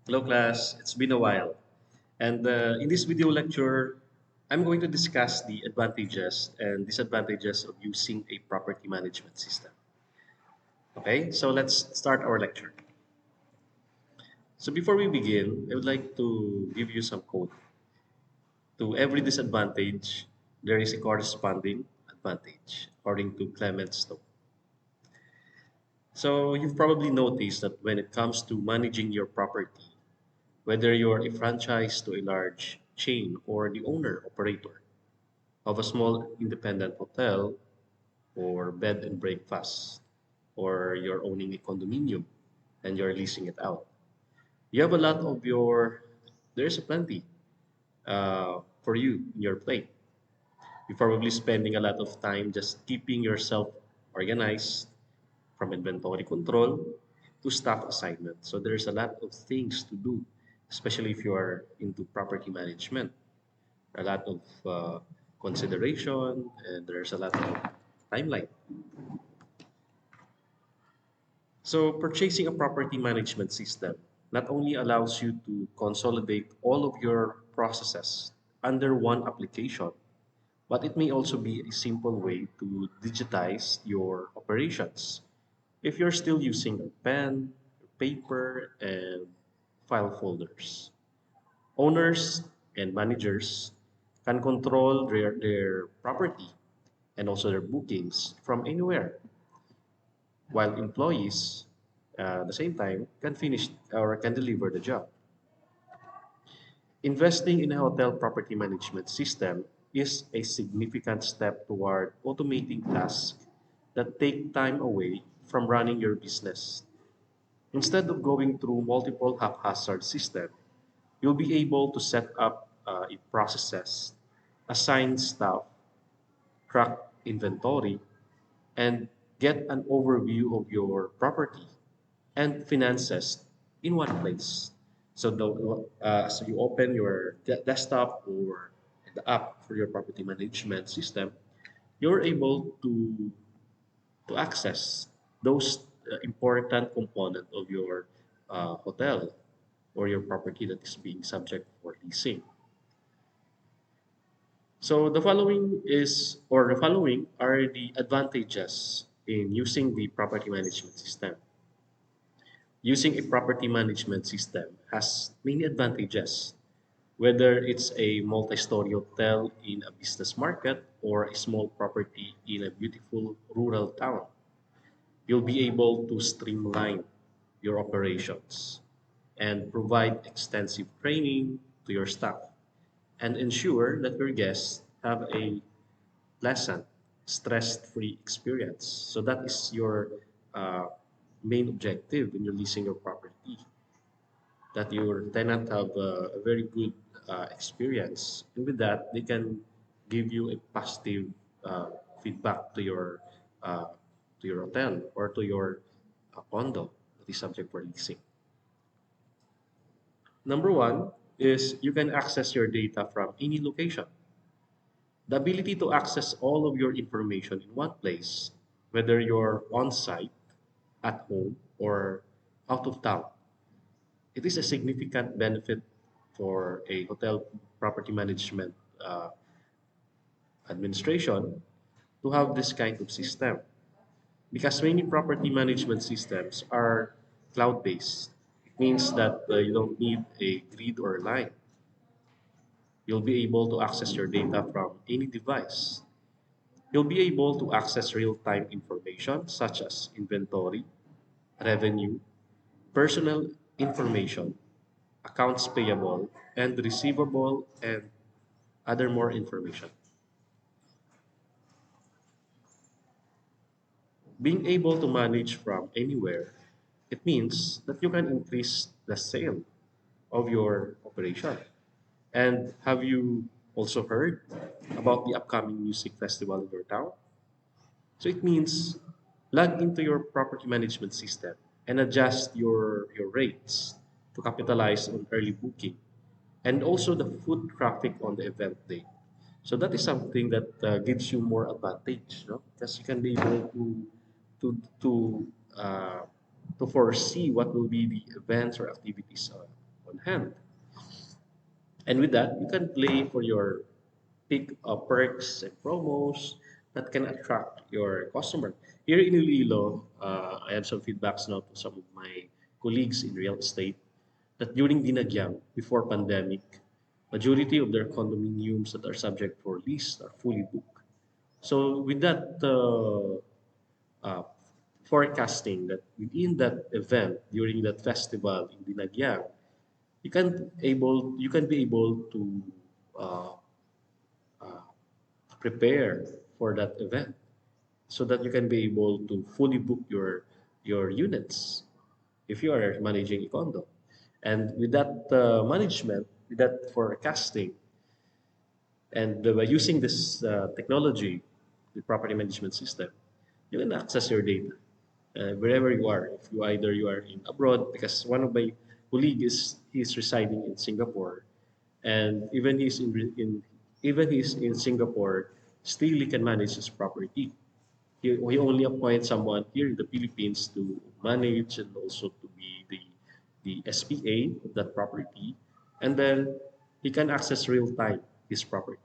Hello class, it's been a while. And in this video lecture, I'm going to discuss the advantages and disadvantages of using a property management system. Okay, so let's start our lecture. So before we begin, I would like to give you some quote. To every disadvantage, there is a corresponding advantage, according to Clement Stone. So you've probably noticed that when it comes to managing your property, whether you're a franchise to a large chain or the owner operator of a small independent hotel or bed and breakfast, or you're owning a condominium and you're leasing it out, you have a lot of there's a plenty for you in your plate. You're probably spending a lot of time just keeping yourself organized, from inventory control to staff assignment. So there's a lot of things to do, especially if you are into property management. A lot of consideration, and there's a lot of timeline. So purchasing a property management system not only allows you to consolidate all of your processes under one application, but it may also be a simple way to digitize your operations. If you're still using a pen, paper, and file folders, owners and managers can control their property and also their bookings from anywhere, while employees at the same time can finish or can deliver the job. Investing in a hotel property management system is a significant step toward automating tasks that take time away from running your business. Instead of going through multiple haphazard systems, you'll be able to set up a processes, assign staff, track inventory, and get an overview of your property and finances in one place. So you open your desktop or the app for your property management system, you're able to access those important component of your hotel or your property that is being subject for leasing. So the following are the advantages in using the property management system. Using a property management system has many advantages, whether it's a multi-story hotel in a business market or a small property in a beautiful rural town. You'll be able to streamline your operations and provide extensive training to your staff and ensure that your guests have a pleasant, stress-free experience. So that is your uh, main objective when you're leasing your property, that your tenant have a very good experience. And with that, they can give you a positive uh, feedback uh, to your hotel or to your condo that is subject for leasing. Number one is you can access your data from any location. The ability to access all of your information in one place, whether you're on site, at home, or out of town, it is a significant benefit for a hotel property management uh, administration to have this kind of system, because many property management systems are cloud-based. It means that you don't need a grid or a line. You'll be able to access your data from any device. You'll be able to access real-time information such as inventory, revenue, personal information, accounts payable, and receivable, and other more information. Being able to manage from anywhere, it means that you can increase the sale of your operation. And have you also heard about the upcoming music festival in your town? So it means log into your property management system and adjust your rates to capitalize on early booking and also the foot traffic on the event day. So that is something that gives you more advantage, no? Because you can be able to to uh, to foresee what will be the events or activities in hand. And with that, you can play for your pick perks and promos that can attract your customer. Here in Iloilo, I have some feedbacks now to some of my colleagues in real estate that during Dinagyang, before pandemic, majority of their condominiums that are subject for lease are fully booked. So with that uh, forecasting that within that event during that festival in Dinagyang, you can be able to uh, uh, prepare for that event so that you can be able to fully book your units if you are managing a condo. And with that management, with that forecasting, and by using this technology, the property management system, you can access your data wherever you are. If you are in abroad, because one of my colleague is residing in Singapore, and even he's in Singapore, still he can manage his property. He only appoints someone here in the Philippines to manage and also to be the SPA of that property, and then he can access real time his property.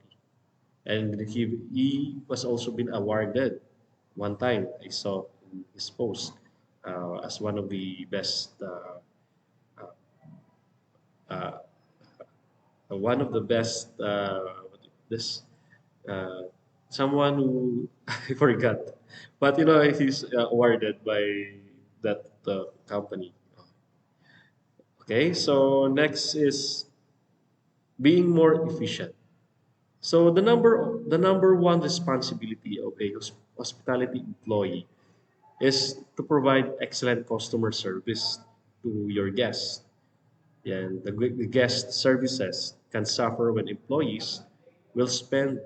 And he was also been awarded one time. I saw in his post as one of the best uh, one of the best this uh, someone who I forgot, but he's awarded by that company. Okay, so next is being more efficient. So the number one responsibility of a hospitality employee is to provide excellent customer service to your guests. And the guest services can suffer when employees will spend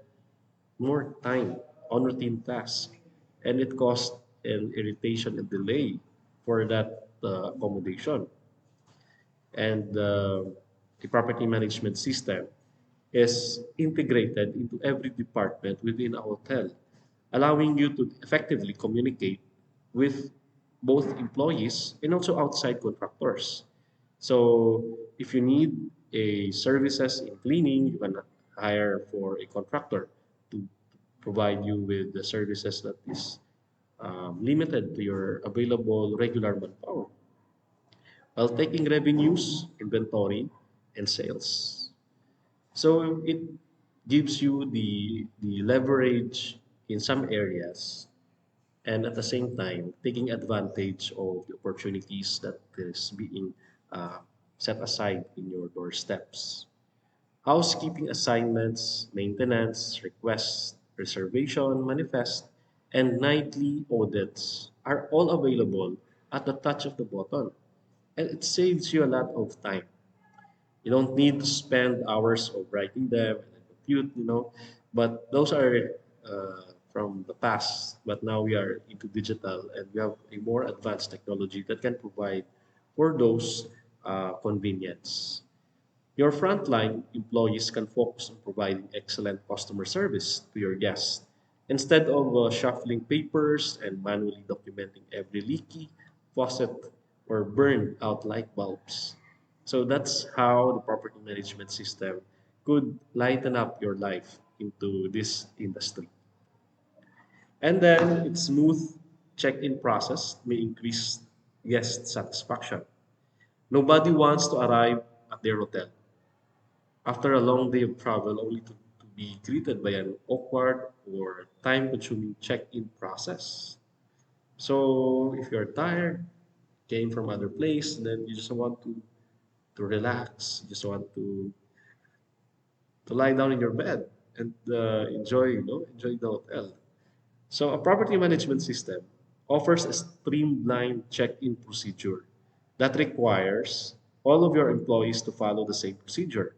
more time on routine tasks, and it causes an irritation and delay for that accommodation. And the property management system is integrated into every department within a hotel, allowing you to effectively communicate with both employees and also outside contractors. So if you need a services in cleaning, you can hire for a contractor to provide you with the services that is limited to your available regular manpower, while taking revenues, inventory, and sales. So it gives you the leverage in some areas, and at the same time taking advantage of the opportunities that is being uh, set aside in your doorsteps. Housekeeping assignments, maintenance, requests, reservation, manifest, and nightly audits are all available at the touch of the button. And it saves you a lot of time. You don't need to spend hours of writing them and compute. But those are from the past. But now we are into digital and we have a more advanced technology that can provide for those convenience. Your frontline employees can focus on providing excellent customer service to your guests instead of shuffling papers and manually documenting every leaky faucet or burned out light bulbs. So that's how the property management system could lighten up your life into this industry. And then its smooth check-in process may increase guest satisfaction. Nobody wants to arrive at their hotel after a long day of travel only to be greeted by an awkward or time consuming check in process. So if you're tired, came from other place, then you just want to relax, you just want to lie down in your bed and enjoy the hotel. So a property management system offers a streamlined check-in procedure that requires all of your employees to follow the same procedure.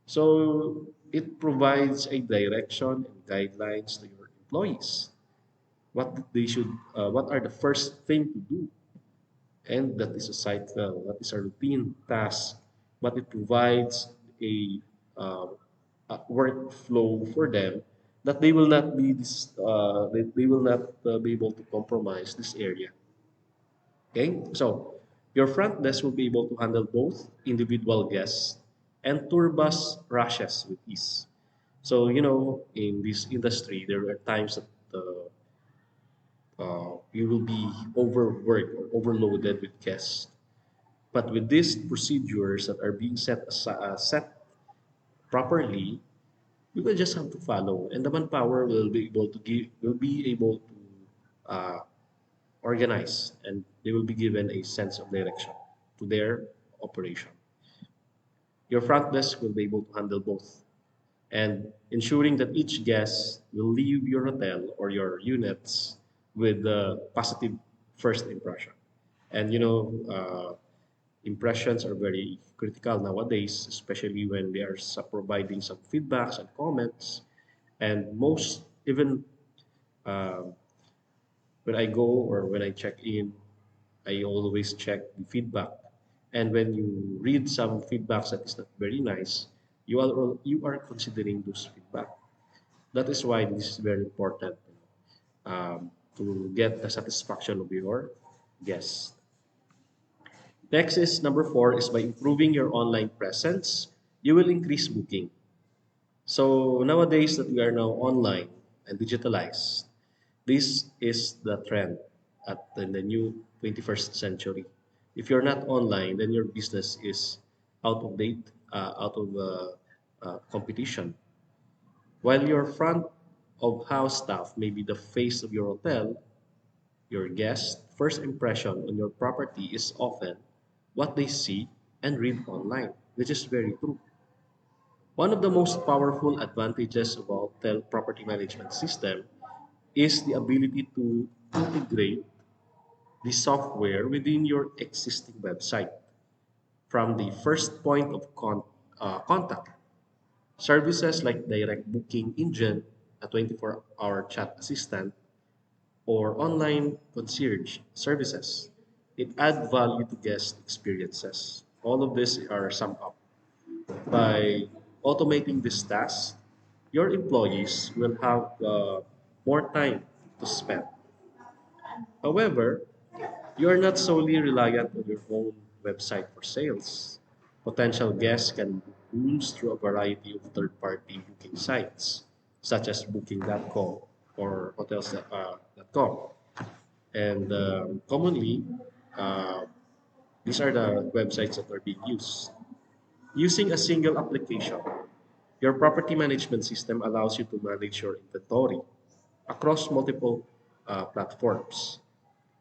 So it provides a direction and guidelines to your employees. What are the first thing to do, and that is a cycle, that is a routine task, but it provides uh, a workflow for them that they will not be they will not be able to compromise this area. Okay, so Your front desk will be able to handle both individual guests and tour bus rushes with ease. So, in this industry, there are times that you will be overworked or overloaded with guests. But with these procedures that are being set properly, you will just have to follow, and the manpower will be able to uh, organize, and they will be given a sense of direction to their operation. Your front desk will be able to handle both, and ensuring that each guest will leave your hotel or your units with a positive first impression. And impressions are very critical nowadays, especially when they are providing some feedbacks and comments. And most, even um, when I go or when I check in, I always check the feedback. And when you read some feedbacks that is not very nice, you are considering those feedback. That is why this is very important, to get the satisfaction of your guests. Next is number four is by improving your online presence, you will increase booking. So nowadays that we are now online and digitalized, this is the trend in the new 21st century. If you're not online, then your business is out of date, out of competition. While your front of house staff may be the face of your hotel, your guest's first impression on your property is often what they see and read online, which is very true. One of the most powerful advantages of a hotel property management system is the ability to integrate the software within your existing website from the first point of contact. Services like direct booking engine, a 24-hour chat assistant, or online concierge services. It adds value to guest experiences. All of these are summed up. By automating this task, your employees will have more time to spend. However, you are not solely reliant on your own website for sales. Potential guests can book rooms through a variety of third-party booking sites, such as Booking.com or Hotels.com. And commonly, uh, these are the websites that are being used. Using a single application, your property management system allows you to manage your inventory across multiple platforms.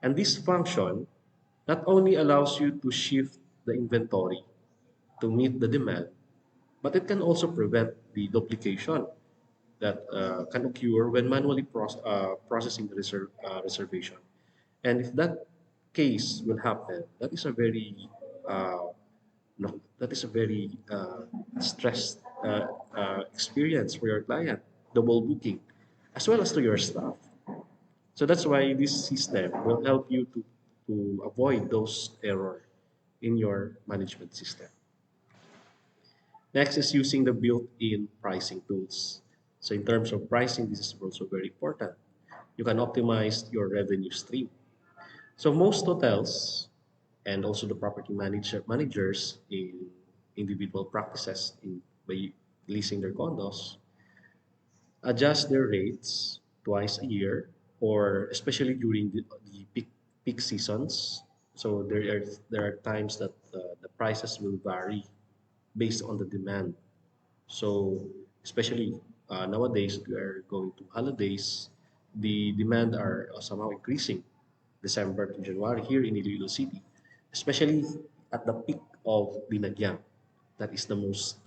And this function not only allows you to shift the inventory to meet the demand, but it can also prevent the duplication that can occur when manually processing the reservation. And if that case will happen, uh, that is a very stressed experience for your client, double booking, as well as to your staff. So that's why this system will help you to avoid those error in your management system. Next is using the built-in pricing tools. So in terms of pricing, this is also very important. You can optimize your revenue stream. So most hotels and also the managers in individual practices by leasing their condos adjust their rates twice a year, or especially during the peak seasons. So there are times that the prices will vary based on the demand. So especially nowadays we are going to holidays, the demand are somehow increasing. December to January here in Iloilo City, especially at the peak of Binagyang. That is the most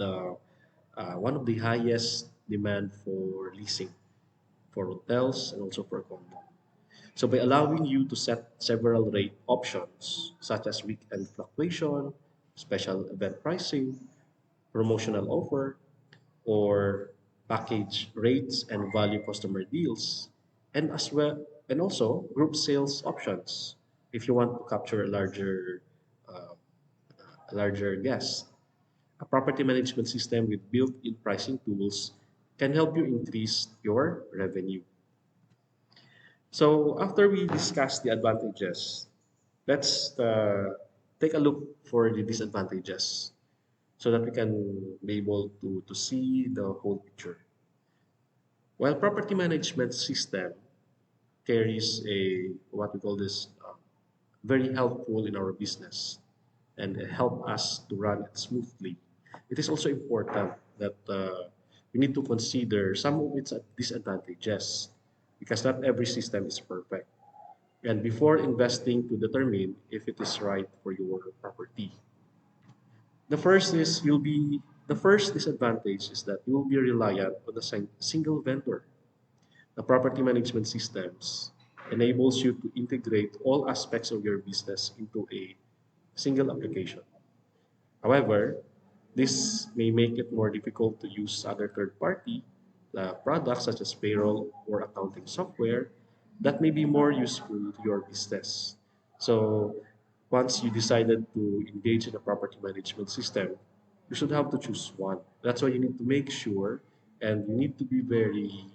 one of the highest demand for leasing for hotels and also for condo. So by allowing you to set several rate options such as weekend fluctuation, special event pricing, promotional offer, or package rates and value customer deals, and as well and also group sales options if you want to capture uh, a larger guest. A property management system with built-in pricing tools can help you increase your revenue. So after we discuss the advantages, let's take a look for the disadvantages so that we can be able to see the whole picture. While property management system carries a what we call this very helpful in our business and help us to run it smoothly, it is also important that we need to consider some of its disadvantages because not every system is perfect. And before investing to determine if it is right for your property. The first disadvantage is that you will be reliant on a single vendor. The property management systems enables you to integrate all aspects of your business into a single application. However, this may make it more difficult to use other third-party products such as payroll or accounting software that may be more useful to your business. So once you decided to engage in a property management system, you should have to choose one. That's why you need to make sure and you need to be very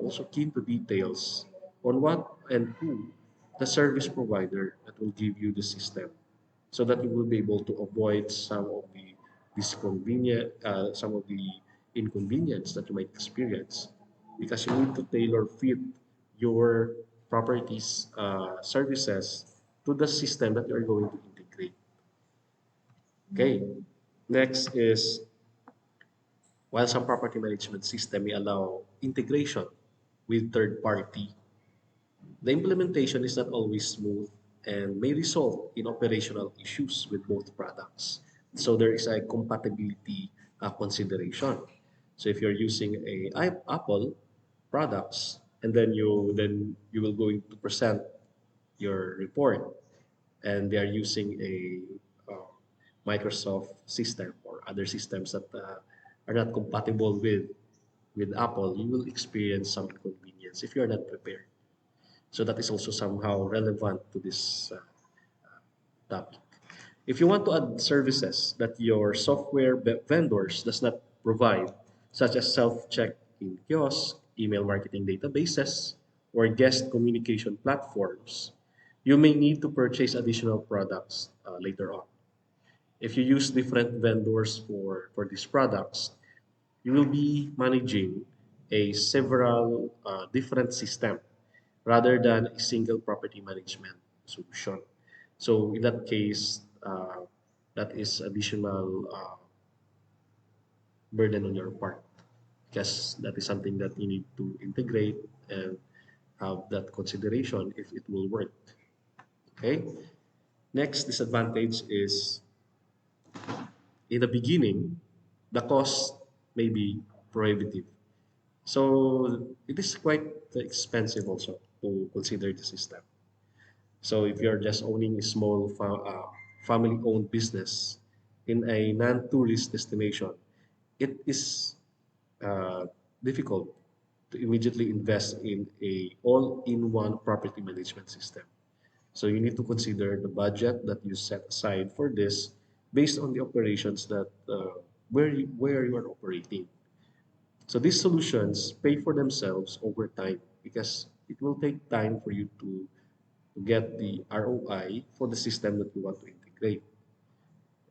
also keen to details on what and who the service provider that will give you the system so that you will be able to avoid some of the inconvenience that you might experience because you need to tailor fit your properties services to the system that you are going to integrate. Okay, next is while some property management system may allow integration with third party, the implementation is not always smooth and may result in operational issues with both products. So there is a compatibility consideration. So if you're using Apple products and then you will going to present your report and they are using a Microsoft system or other systems that are not compatible with Apple, you will experience some inconvenience if you're not prepared. So that is also somehow relevant to this topic. If you want to add services that your software vendors does not provide, such as self-check in kiosk, email marketing databases, or guest communication platforms, you may need to purchase additional products later on. If you use different vendors for these products, you will be managing a several different system rather than a single property management solution. So in that case, that is additional burden on your part because that is something that you need to integrate and have that consideration if it will work. Okay. Next disadvantage is in the beginning, the cost may be prohibitive. So it is quite expensive also to consider the system. So if you're just owning a small family-owned business in a non-tourist destination, it is uh, difficult to immediately invest in a all-in-one property management system. So you need to consider the budget that you set aside for this based on the operations that where you are operating. So these solutions pay for themselves over time because it will take time for you to get the ROI for the system that you want to integrate.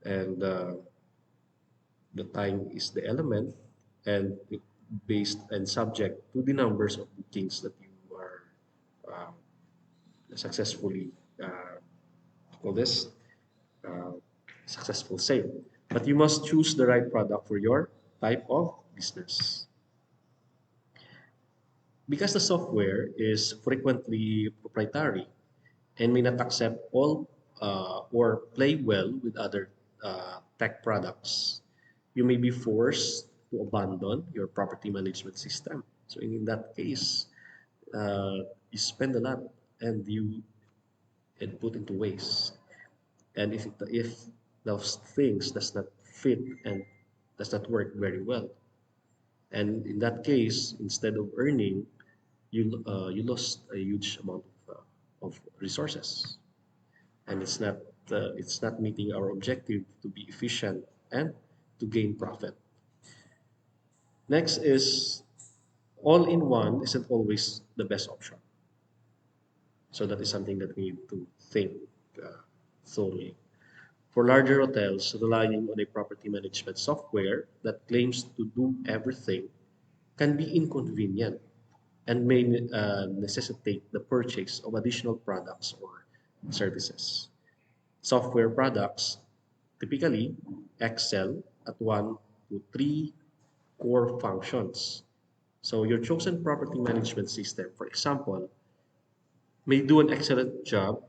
And the time is the element and it based and subject to the numbers of bookings that you are uh, successfully call this uh, successful sale. But you must choose the right product for your type of business. Because the software is frequently proprietary and may not accept all or play well with other tech products, you may be forced to abandon your property management system. So in that case, you spend a lot and you and put into waste. And if those things does not fit and does not work very well, and in that case, instead of earning, you lost a huge amount of resources, and it's not meeting our objective to be efficient and to gain profit. Next is all-in-one isn't always the best option. So that is something that we need to think thoroughly. For larger hotels, relying on a property management software that claims to do everything can be inconvenient and may necessitate the purchase of additional products or services. Software products typically excel at one to three core functions. So your chosen property management system, for example, may do an excellent job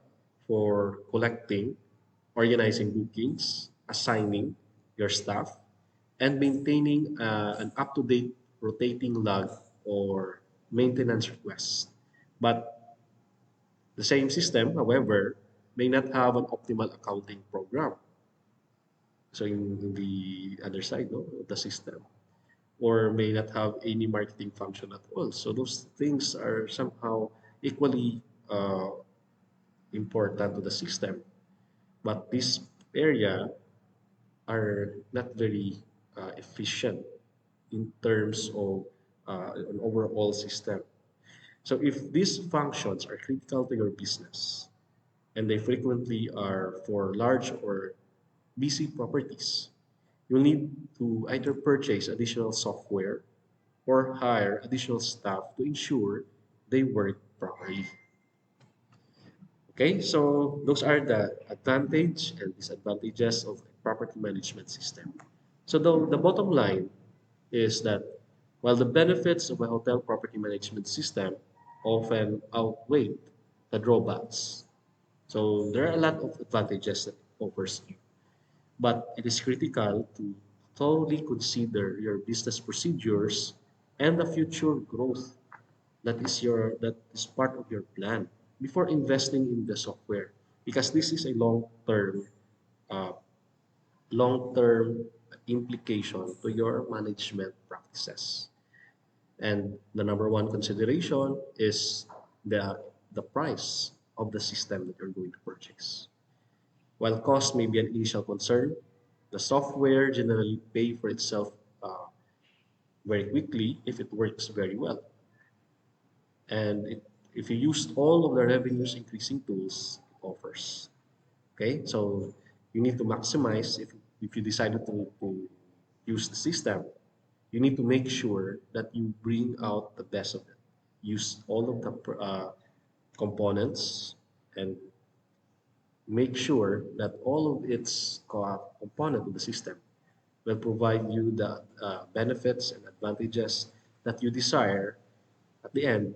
for collecting, organizing bookings, assigning your staff, and maintaining an up-to-date rotating log or maintenance requests. But the same system, however, may not have an optimal accounting program. So in the other side, no, of the system, or may not have any marketing function at all. So those things are somehow equally important to the system. But this area are not very efficient in terms of an overall system. So if these functions are critical to your business and they frequently are for large or busy properties, you'll need to either purchase additional software or hire additional staff to ensure they work properly. Okay, so those are the advantage and disadvantages of a property management system. So the bottom line is that while the benefits of a hotel property management system often outweigh the drawbacks, so there are a lot of advantages that it offers you, but it is critical to thoroughly consider your business procedures and the future growth that is part of your plan before investing in the software, because this is a uh, long-term implication to your management practices. And the number one consideration is the price of the system that you're going to purchase. While cost may be an initial concern, the software generally pay for itself uh, very quickly if it works very well. And if you use all of the revenues increasing tools it offers. Okay, so you need to maximize if you decided to use the system, you need to make sure that you bring out the best of it. Use all of the components and make sure that all of its component of the system will provide you the benefits and advantages that you desire. At the end,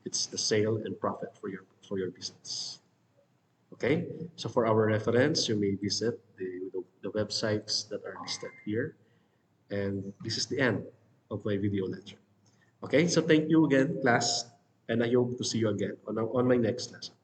it's the sale and profit for your business. Okay, so for our reference, you may visit the websites that are listed here. And this is the end of my video lecture. Okay, so thank you again, class, and I hope to see you again on my next lesson.